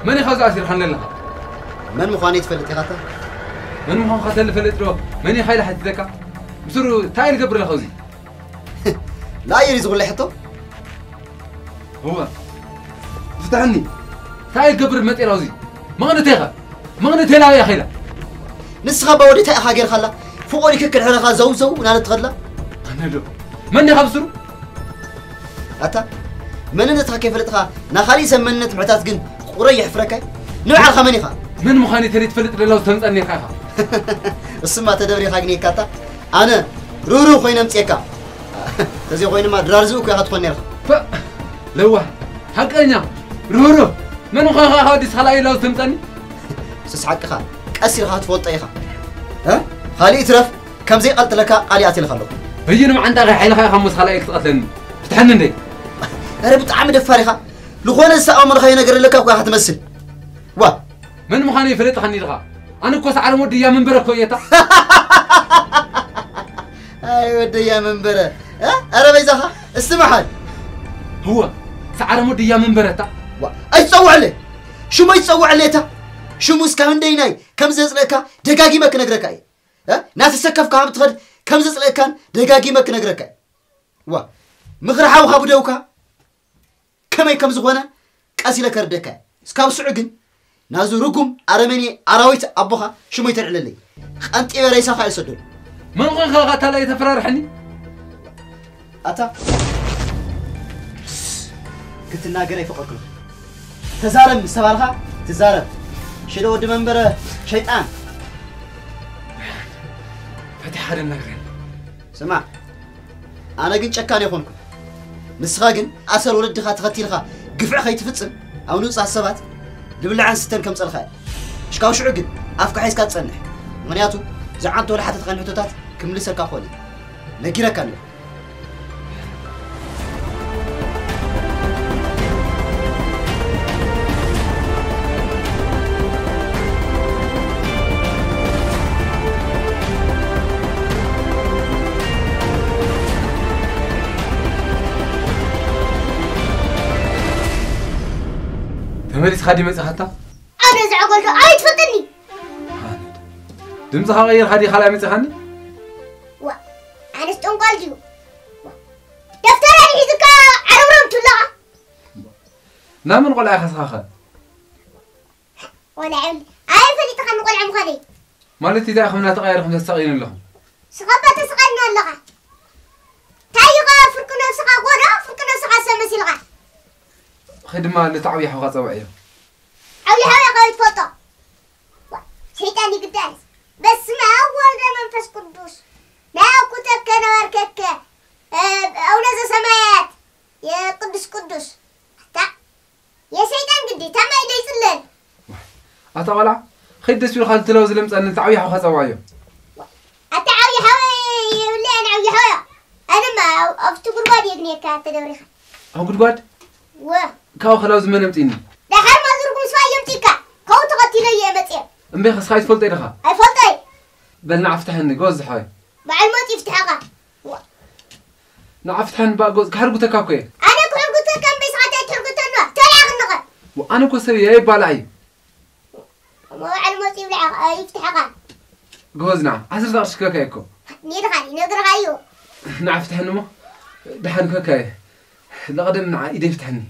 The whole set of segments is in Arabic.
من يخاز أسير خلنا لها من مخاني تفلت يا خاطر من مخان خاتل فلت له من يخيل حتى ذكا بسرو تايل قبر الخوزي لا يريز غلي حتى هو فتحني تايل قبر متى الخوزي ما غنتيها ما غنتيلا يا خيلا نسخة بودي تأخا غير خلا فوقي كك الحين خا زو ونال تغلا أنا لو من يخبصرو أتا من أنت كيف لتخا نخالي سمنت معتاد جن وريح فركاي نوع الخمني خا من مخاني تريد فلت لو تمتني خاخا السما تدبري خاجني كاتا أنا رورو خوينا متيكا تزي خوينا ما درارزوك يا خطفني ف لو حقنيا رورو من مخان هادي خلاي لو تمتني سسحق خا أسير خا تفوت طيخا ها خالي ترف كم زي قلت لك قالي أتي الخلو هي ما عندها حيل خا خمس خلايك تقتلني فتحني ندي أنا بتعمد فارغة لخونا السأمر خينا قرر لك وقاعد تمثل وا من مخاني فريت خني لغا أنا كوس على مود يا منبر كويتا أي ودي يا منبر ها أنا بيزها استمحل هو سعر مود يا منبرتا وا أي تصوع عليه شو ما يتصوع عليه تا شو مسكان ديناي كم زلك دقاقي ما كنقرك أي ها ناس السكف كام تخد كم زلك كان دقاقي ما كنقرك وا مغرحة وخابدوكا كم كم زغنا قاسي لك ردك سكاو سعقن نازو رقم أرمني أراويت أبوها شو ما يترعل لي أنت إيه رئيسها خايل صدر من غن خلقتها لا يتفرارحني أتا كنت ناقري فوق الكل تزارم سوالها تزارم شلو ود منبره شيطان فتح هذا النغرين سمع أنا قلت شكاني يخونكم نسخاقن أسر ولدخا تغتيلخا قفع خي تفتصم أو نوصع السبات دبل عن ستن كم صلخا شكاو شعقن أفكا حيس كات تصنح منياتو زعانتو ولا حتى تغني حتوتات كم لسه كاخولي نكيرا كانوا تمريس خادي مسحتا أنا زعقولك أي تفضلني دمز غير خادي خلا مسحني وا أنا استنقل جو دفتر على حزك عرورم تلا نعم نقول أخس خاخ ولا عم أي فلي تخن نقول عم خالي مالتي دا خمنا تغير خمسة سقين لهم سقطة تسقنا اللغة تايغا فركنا سقا غورا فركنا سقا سمسي لغة خدمة لتعويح وغاصة وعيه أولي هوا قوي فوتو شيطاني قداس بس ما أول ده منفس قدوس ما كتك نواركك أو نزا سمايات يا قدس قدوس تا يا شيطان قدي تما يدي سلل أطلع خدس في الخال تلوز لمس أن تعويح وغاصة وعيه أتعوي هوا يولي أنا عوي هوا أنا ما أفتكر بادي يقني كاتا دوريخا هو قد قد واه كاو خلاوز من امتيني ده حال ما زرقم سوا يمتيكا كو تغطي لي يا متين امبي خس خايت فلتي لخا أي فلتي بل نعفتحني جوز حاي مع الموت يفتحها نعفتحن بقى جوز كحرقو تكاكوي أنا كحرقو تكام بيسعتي تحرقو تلع غنغن وأنا كسري يا بالعي مع الموت يفتحها جوز نعم عشر دقائق شكاكايكو نقدر نعفتحن ما دحن كاكاي لقدم نع إيدي يفتحني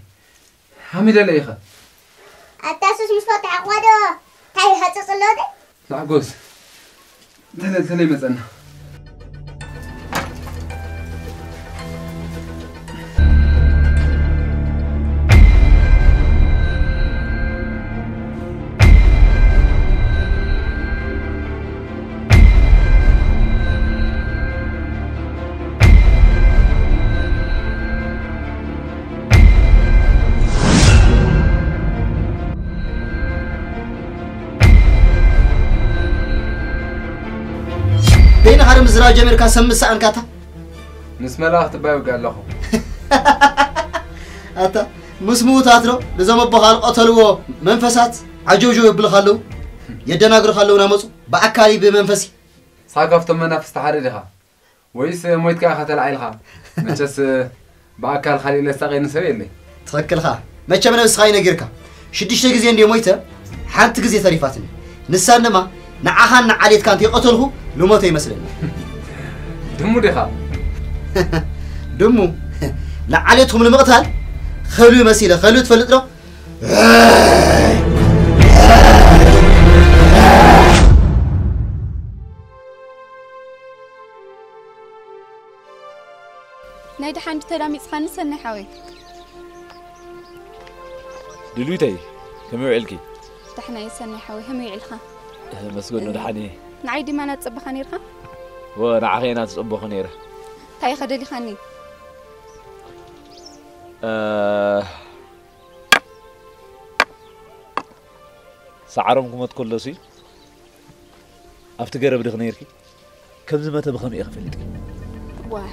حميد الله يخا التاسوس مش فتح أخواده تاي هتصل له لا جوز تلي مثلا بين هذا مزراج أمريكا سمس عن كاتا نسمع له تبايو قال له أتا مسموت أترو لزم بخال قتلوا منفسات عجوجو يبلغالو يدناغر خالو نامصو بأكالي بمنفسي ساقفت منافس تحررها ويس مويت كا ختل عيلها مجلس بأكال خليل استغين سوي لي تفكر خا ما تشمنا بسخاي نجركا شديشة جزء عندي مويته حانت جزء ثريفاتني نسان ما نعهان عليت كانت يقتله لموته مثلا دمو دخا دمو نعليتهم المقتل خلوه مسيلة خلوه تفلتره نايد حان تلاميذ خان سنة حوي دلويتي كم يعلكي تحنا يسنة حوي هم يعلخا مسجون ندحني نعيدي ما نتصب خنيرها ونعخينا تصب خنيره تاي خدلي خاني سعرهم كم تقول لسي أفتكر بدي خنيركي كم زمان تبغى مي أخفلك واه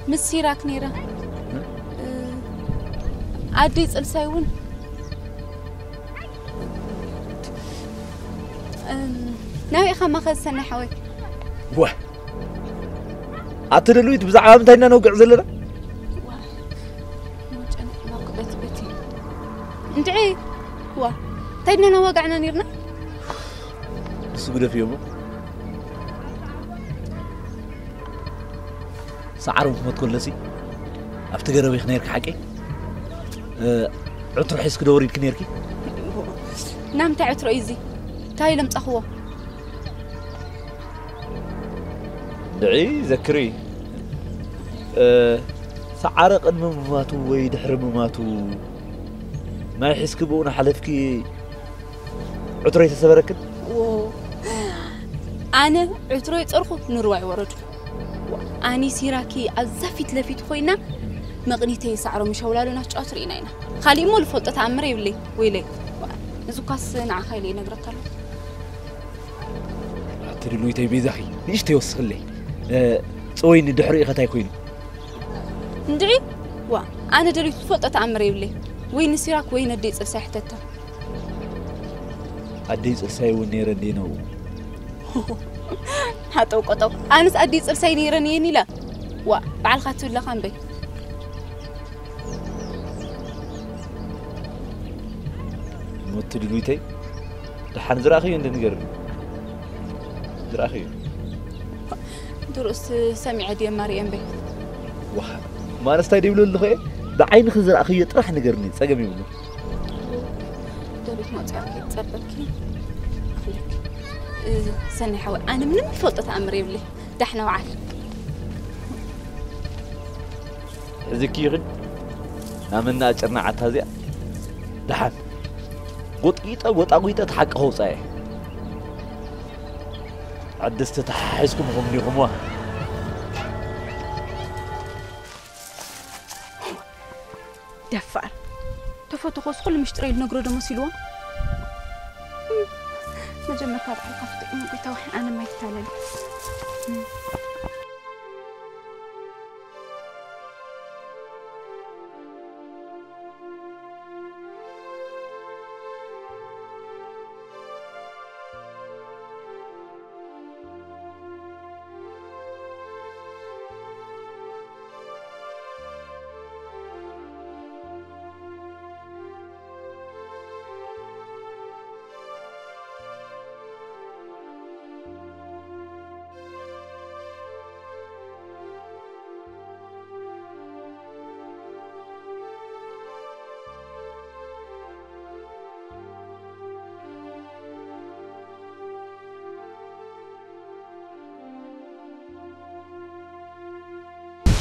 مسيرك نيرة عادي تسأل سايون ناوي أخا ما خذ سنة حوي واه أتدلويت بزعام تاينا نوقع زلنا واه موجة ما قبت بيتي ندعي واه تاينا نوقعنا نيرنا سجود في يومه سعرهم كم تقول لسي أفتكر بي خنيرك حكي عطر حيس كدوري الكنيركي نام تعت رئيزي تاي لم تأخوه دعي ذكري سعرق أن ماتوا ويدحرم ماتوا ما يحس كبونا حلفكي عطري تسبركن أنا عطري تأرخو نروع ورجو أني سيراكي أزفت لفيت خوينا مغنيتي سعره مشاولا لنا عطرينا هنا خالي مو الفوت تعمري يبلي ويلي نزوكاس نع خالي نقرأت له تدلوي تبي ذخي ليش توصل لي سويني دحري ختاي كوين ندعي أنا دلوي فوت تعمري يبلي وين سيراك وين أديت ساحتته أديت سايون نيرندينو هاتو قطو أنا أديت ساي نيرنيني لا بعد خاتو لا خان بي موت دلويتي دحن زراخي عند نجر زراخي دروس سامع دي مريم بي واه ما نستايد يقولوا له خير بعين خزر أخي يطرح نجرني سجم يقولوا دوريت ما تعرفي تصبركي سنة حوالي أنا من فوتة أمري بلي دحنا وعال ذكيرن أمنا أجرنا عتازيا دحن قطقيطة تحق هو صحيح عدست تحسكم هم ليقوموا دفع تفوت خص كل مشتري النقرو دمو سيلوا مجمع كاب حقفت إنه بيتوح أنا ما يتعلم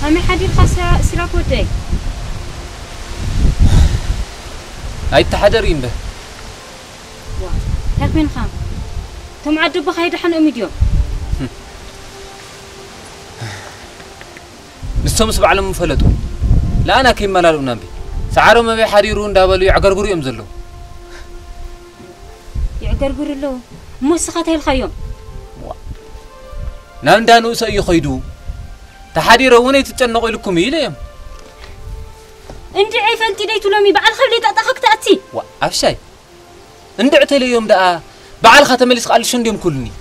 أنا حدي الخاصة سيراك ودي هاي تحضرين به هاك من خام تم عدو بخير حن أميديو نستمس بعلم مفلتو لا أنا كيم ملالو نبي سعره ما بيحريرون دابلو يعقرقرو يمزلو يعقرقرو له موسخة هاي الخيوم نان دانو سأي خيدو تحريره وني تتنقوا لكم إليهم انت عيفة انت ديتو لومي بعد خلي تأتخك تأتي أفشاي اندعت لي يوم دقا بعد ختم اللي سقال شنديم كلني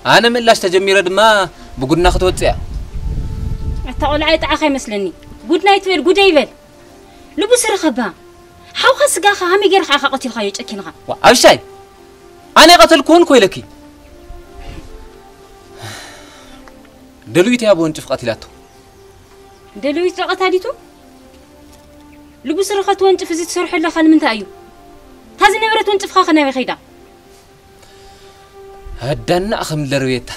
أنا من لاش تجمير دما بقولنا خطوة تقول عيت عخي مثلني قد نايت فيل قد يفل لبس رخبا حاوخ سقاخا همي غير خاخا قتل خايو تشكينها أبشاي أنا قتل كون كويلكي دلويت يا أبو أنت قتلاته دلويت قتاليتو لبو سرخت وانت فزيت سرح الله خال من تايو هذه نبرة وانت فخاخ نبي خيدا هدنا أخم درويته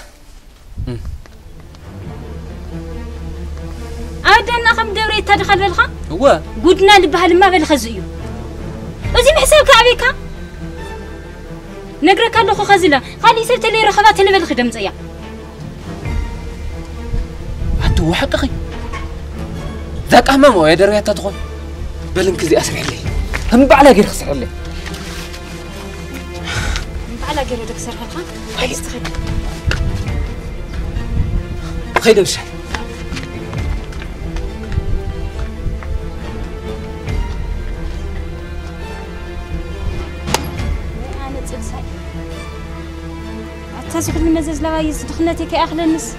أدنا أخم درويته دخل بالخا هو قدنا لبهال ما بالخزيو وزي محسابك عبيكا نقرأ كان لخو خزيلا خالي سبت لي رخبات اللي بالخدم زيا هو حق أخي ذاك أمامه يا دروية تدخل بلنك زي أسرع لي هم بعلى غير خسر لي على غير دك سرحة خا استخد خيدة بشاي أنا تسلسل أتسوق المزز لغاية دخلتي كأخل النس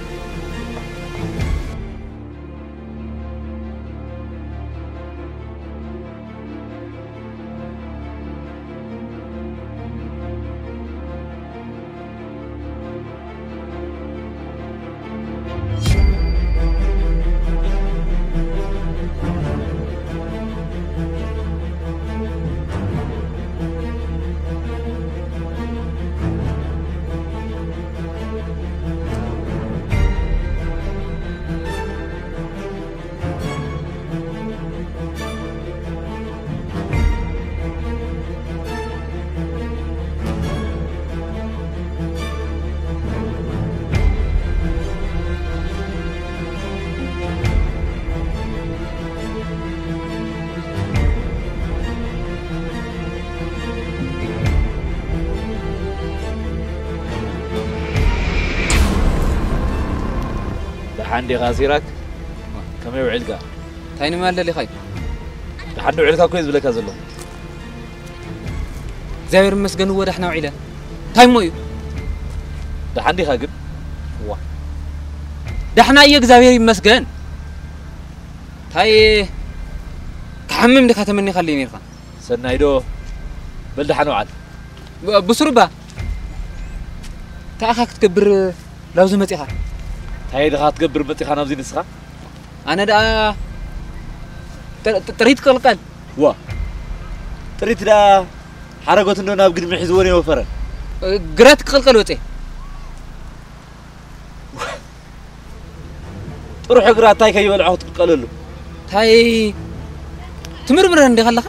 عندي غازيرك كم يوعلك تايني ما اللي خايف لحد وعلك كويس بلك هذلو زاير مسجن هو دحنا وعيله تايم مويو لحد خاقب وا دحنا يك زاير مسجن هاي كحمم لك تمني خليني رخا سنايدو بل دحنا وعد بسربا تاخك تكبر لازم متيخا هاي دخات تكبر متيخا نابزي نسخه أنا دا تريد قلقل وا تريد دا حركة إنه ناب قد محزوني وفرن قرات قلقل وتي تروح قرات تاي كي يولعوا تقللوا تاي تمرمر عندي خلها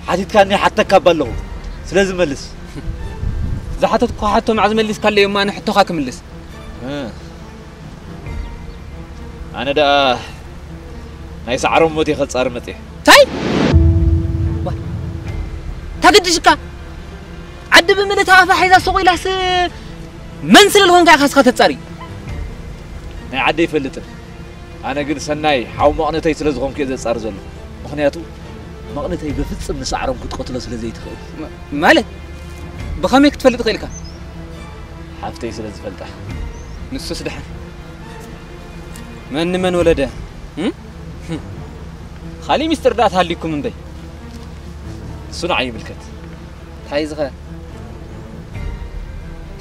حديت كاني حتى كابله سلازم ملس زحتت قحته مع زملس كان لي ما نحطه خاك ملس أنا دا نايس عرم موتي خلص أرمتي تاي تقدشكا عد بمنتها فحيزا سوق لاس منسل الهون كا خاص تتصاري ناي عدي يفلطن أنا قد سناي حاو مقنتي سلازخون كي زصار زلو مخنياتو مقنتي بفصم نس عرم كتقتلو سلازي تخيل مالك بخميك تفلط خيلك حفتي سلاز فلطه نسو سدحن من ولده خالي مستر دات هاليكم من بي صنعي ملكت تاي زغا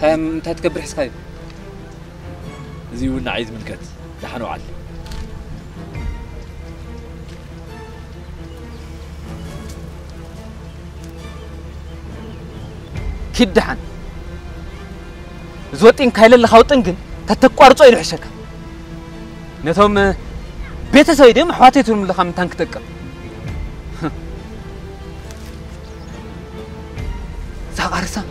تاي تكبر حسكاي زيونا عايز ملكت دحنو علي كدحن زوتين كايل اللي خاوطن كن تتقارصو يلحشك نتوم بيتسوي ديم حواتيتهم اللي خام تانك تقى زغارسا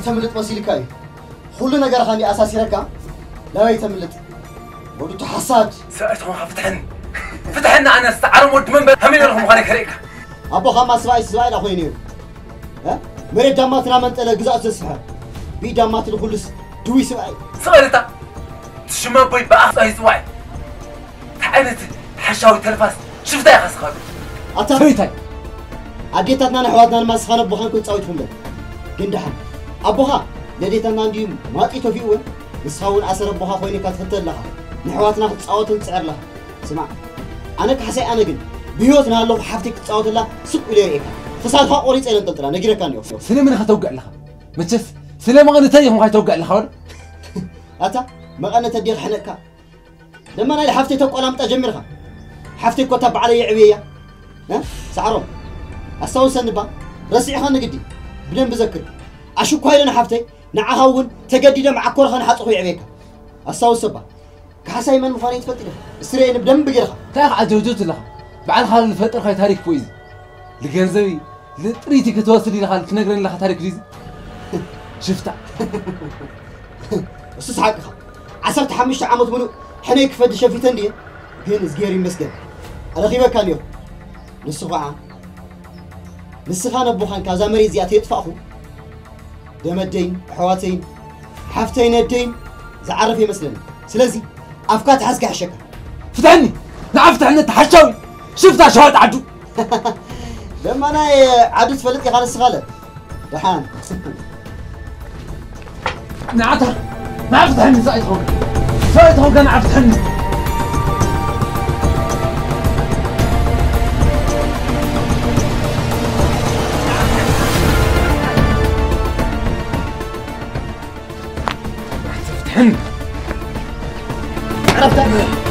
تملت مسيلكاي كل نجار خاني أساسي ركا لا يتملت ودو تحساد سأتهم فتحنا أنا استعرم ود من همين لهم خانك هريك أبو خمس سواي أخويني ها مريد دماتنا من تلا جزء تسحب بي دمات الخلص دوي سواي سؤالتا تشما بوي بأخ أي سواي تعالت حشاوي تلفاس شفتها يا خسخان أتفيتك أديتنا نحواتنا المسخان أبوخان كنت سويتهم لك كندحن أبوها لديتنا عندي ما تيتو فيه نسخاون أسر أبوها خويني كاتفتر لها نحواتنا تصاوت نتسعر لها سمع أنا كحسي أنا قل بيوتنا لو حفتك تصاوت لها سوق إليك فصالها قريت أنا تطلع نجرك كان يوم سلام أنا هتوقع لها متشف سلام أنا تيهم هتوقع لها أتا ما أنا تدير حنكا لما أنا حفتي توقع لها متأجمرها حفتي كتب علي عبية ها سعرهم أستوى سنبا رسعي خان نقدي بدن بذكر أشوك هاي لنا حفتي نعهون تجديد مع كور خان حط خوي عبيك أستوى سبا كحساي من مفاني تفتح استرين بدن بجرها تاخ عجوجت لها بعد حال الفترة خاي تاريخ كويس لجنزبي لطريتي كتواصلي لها تنقرن لها تاريخ كويس شفتها أستاذ حقها عصرت حمشت عمود منو حنيك فد شفتن دي هين زجيري مسكن على غيبة كان يوم نسخان أبوخان كذا مريض يأتي يدفعه دم الدين حواتين حفتين الدين زعرف مثلا سلازي أفكار حسك حشكة فتحني نعرف عني تحشوي شفتها شهاد عدو لما أنا عدو تفلت يا خالص غلط دحان نعرف عني زايد هو نعرف عني عرفت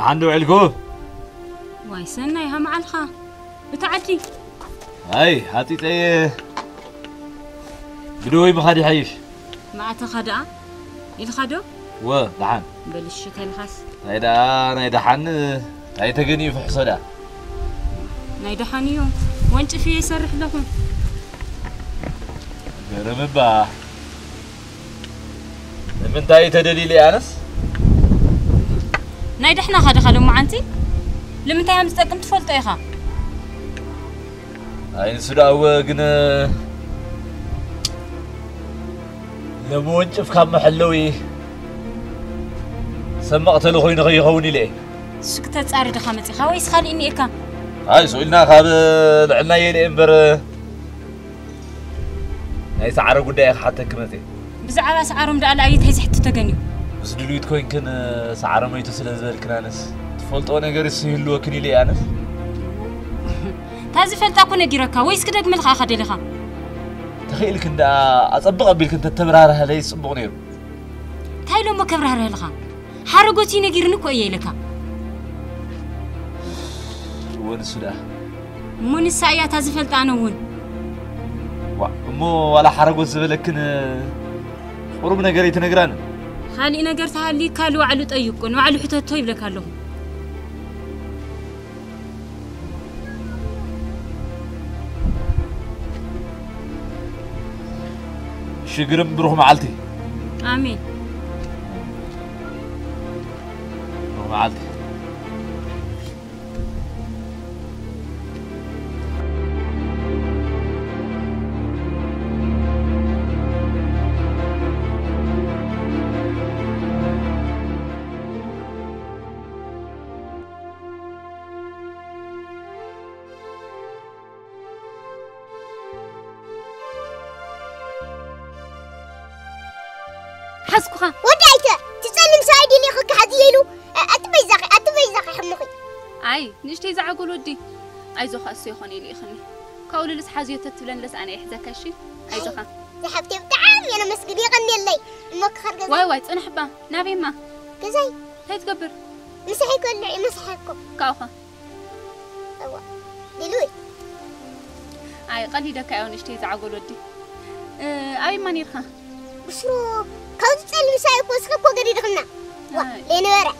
عنده علقو واي سنة يا مع الخا بتعدي هاي هاتيت ايه بدوي مخادي حيش ما تخدع الخدو دحان بلشت الخاس نايدا حن هاي تجني في حصدا نايدا حنيو وانت في يسرح لكم رمبا من تاي تدليلي انس نايدا حنا خدو معانتي لمن تاي مستقم تفلطو يخا هاي سداو غن لمونجف كم محلوي سمعت له خوين غيخوني ليه سكتة صار دخمتي خويس خالي اني اكا هاي سئلنا خاب لعنا يلي امبر هاي سعر قداي حتى كمتي بزعلا سعرهم دال ايت هي سحت تغنيو بس دلويت كوين كن سعر ما يتسلزل كنانس تفلطو ነገር يسهلو كني لي انس تازي فلتا كو نغيركا ويس كدك ملخا خدلخا تخيلك انت اصبق بيلك انت تبرارها لي صبق نيرو تايلو ما كبرارها لخا حرغوتي نغيرن كو يلكا ون سدا مون سايا تازي فلتا نون مو ولا حرغوت زبلكن قرب ነገር يتنغران خالي ነገር تحلي كالو علو طيقون وعلو حتتو يبلكالو شجرم بروح معلتي امين بروح معلتي حسكوها ودايته تسلم سايديني خك حديلو اتبيزاقي حمخي اي نشتي زعقول ودي عايزو خاص يخوني لي خني كاول لس حازيو تتبلن لس أنا إحزاك شيء أيزخا زحفتي بتعامي أنا مسكدي غني لي أمك خرج واي أنا حبا نبي ما كزاي هاي تقبر مسحي كل مسحكم كاوخا أوا دلوي أي قلي دكا أو نشتي زعقول ودي أي ما نيرخا بشرو كاوت تسأل مسايك وسخك وقري دخلنا وا لين ورا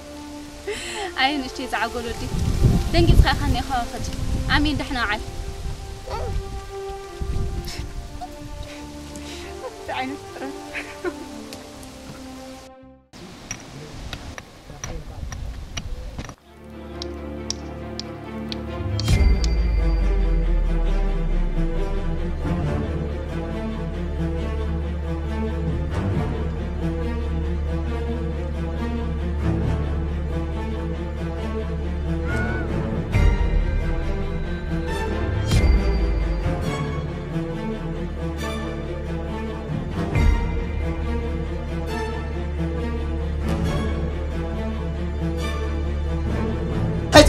أي نشتي زعقول ودي دنجي تخاخني خافتي عمين دحنا عال عين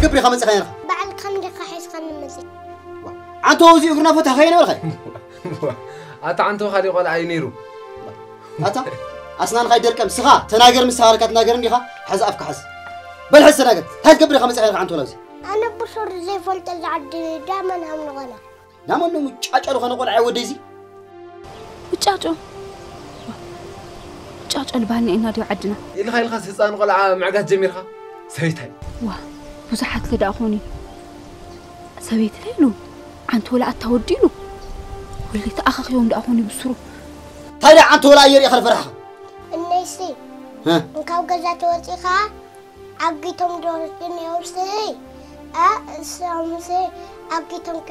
قبري خمس خير بعد خمسة خحيس خلنا مسك عنتو وزي قرنا فتح خينا ولا خير أنت عنتو خلي قال عينيرو أتا أصلاً خير دركم سخا تناجر مسخار كتناجر نيخا حز أفك حز بل حز تناجر هاي قبري خمس خير عنتو لازم أنا بصور زي فلت العد دائما هم نغلا نعم إنه متشاجر خنا قول عود ديزي متشاجر متشاجر البالني إنها دي عدنا إلا خير خاص يصان قال معجات جميرها سويتها بزحت كده أخوني سويت لينو عنتو لا أتودينو واللي تأخخ يوم ده أخوني بسرو ترى عنتو لا يري خلف فرحة النيسي ها نكاو جزات وثيقة عقيتهم دورتين يورسي سامسي عقيتهم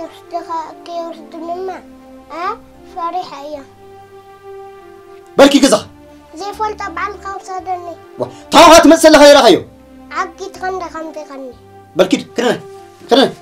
كيورسدن ما فريحة إياه بركي كذا زي فول طبعا قوسة دني طاوات مثل خير خيو عقيت غنى خمسة غني بركي كرنا كد